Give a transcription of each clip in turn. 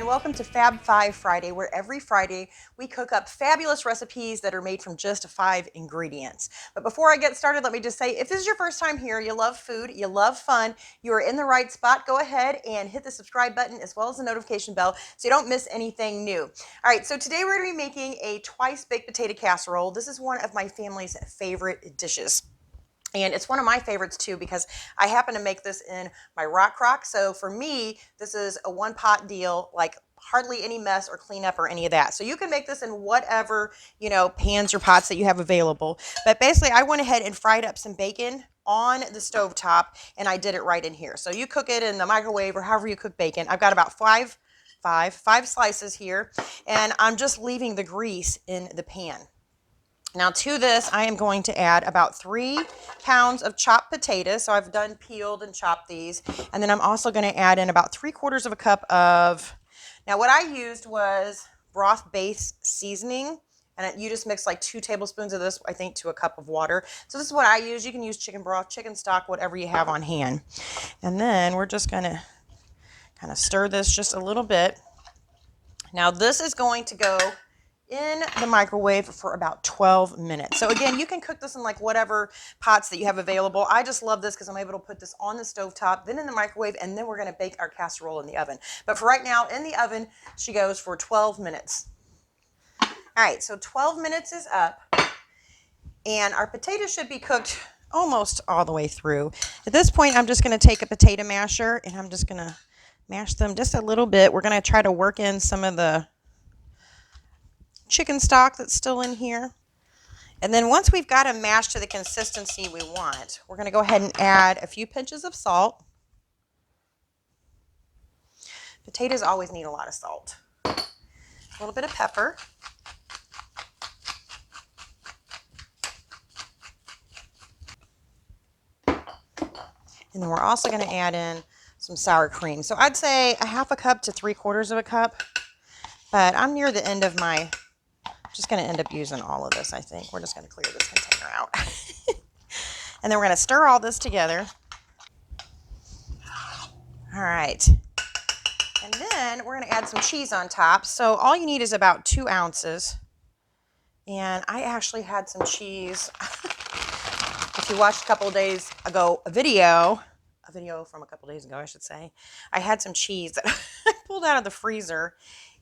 and welcome to Fab 5 Friday, where every Friday we cook up fabulous recipes that are made from just 5 ingredients. But before I get started, let me just say, if this is your first time here, you love food, you love fun, you are in the right spot, go ahead and hit the subscribe button as well as the notification bell so you don't miss anything new. All right, so today we're going to be making a twice baked potato casserole. This is one of my family's favorite dishes. And it's one of my favorites too because I happen to make this in my Rockcrok. So for me, this is a one pot deal, like hardly any mess or cleanup or any of that. So you can make this in whatever, pans or pots that you have available. But basically I went ahead and fried up some bacon on the stovetop and I did it right in here. So you cook it in the microwave or however you cook bacon. I've got about five slices here, and I'm just leaving the grease in the pan. Now to this, I am going to add about 3 pounds of chopped potatoes. So I've done peeled and chopped these. And then I'm also going to add in about 3/4 of a cup of, now what I used was broth-based seasoning. And you just mix like 2 tablespoons of this, I think, to a cup of water. So this is what I use. You can use chicken broth, chicken stock, whatever you have on hand. And then we're just going to kind of stir this just a little bit. Now this is going to go in the microwave for about 12 minutes. So again, you can cook this in like whatever pots that you have available. I just love this because I'm able to put this on the stovetop, then in the microwave, and then we're going to bake our casserole in the oven. But for right now, in the oven, she goes for 12 minutes. All right, so 12 minutes is up, and our potatoes should be cooked almost all the way through. At this point, I'm just going to take a potato masher, and I'm just going to mash them just a little bit. We're going to try to work in some of the chicken stock that's still in here. And then once we've got them mashed to the consistency we want, we're going to go ahead and add a few pinches of salt. Potatoes always need a lot of salt. A little bit of pepper. And then we're also going to add in some sour cream. So I'd say a 1/2 cup to 3/4 of a cup. But I'm near the end of my, just going to end up using all of this, I think. We're just going to clear this container out. And then we're going to stir all this together. All right. And then we're going to add some cheese on top. So all you need is about 2 ounces. And I actually had some cheese. If you watched a couple of days ago, a video from a couple of days ago, I should say, I had some cheese that I pulled out of the freezer.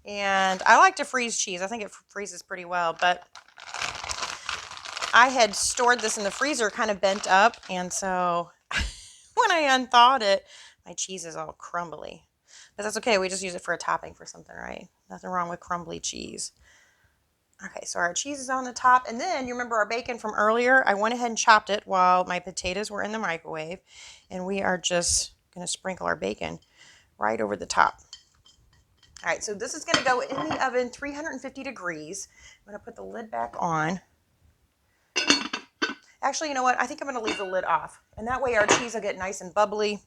And I like to freeze cheese. I think it freezes pretty well, but I had stored this in the freezer kind of bent up, and so when I unthawed it, my cheese is all crumbly. But that's okay. We just use it for a topping for something, right? Nothing wrong with crumbly cheese. Okay, so our cheese is on the top, and then you remember our bacon from earlier? I went ahead and chopped it while my potatoes were in the microwave, and we are just going to sprinkle our bacon right over the top. All right, so this is going to go in the oven, 350 degrees. I'm going to put the lid back on. Actually, you know what? I think I'm going to leave the lid off. And that way our cheese will get nice and bubbly,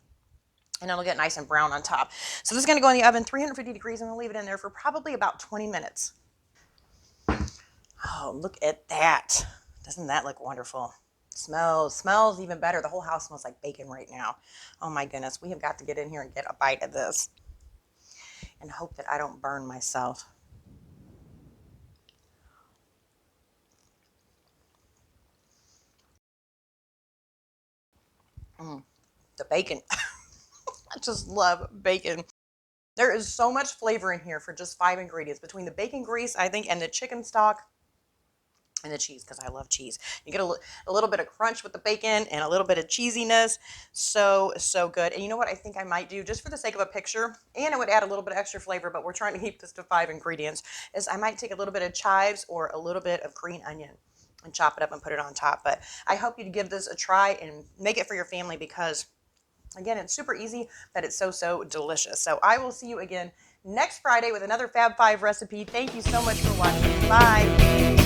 and it'll get nice and brown on top. So this is going to go in the oven, 350 degrees. I'm going to leave it in there for probably about 20 minutes. Oh, look at that. Doesn't that look wonderful? Smells even better. The whole house smells like bacon right now. Oh my goodness. We have got to get in here and get a bite of this. And hope that I don't burn myself. The bacon. I just love bacon. There is so much flavor in here for just 5 ingredients. Between the bacon grease, I think, and the chicken stock, and the cheese, because I love cheese. You get a little bit of crunch with the bacon and a little bit of cheesiness. So good. And you know what I think I might do, just for the sake of a picture, and it would add a little bit of extra flavor, but we're trying to keep this to 5 ingredients, is I might take a little bit of chives or a little bit of green onion and chop it up and put it on top. But I hope you'd give this a try and make it for your family because, again, it's super easy, but it's so delicious. So I will see you again next Friday with another Fab 5 recipe. Thank you so much for watching. Bye.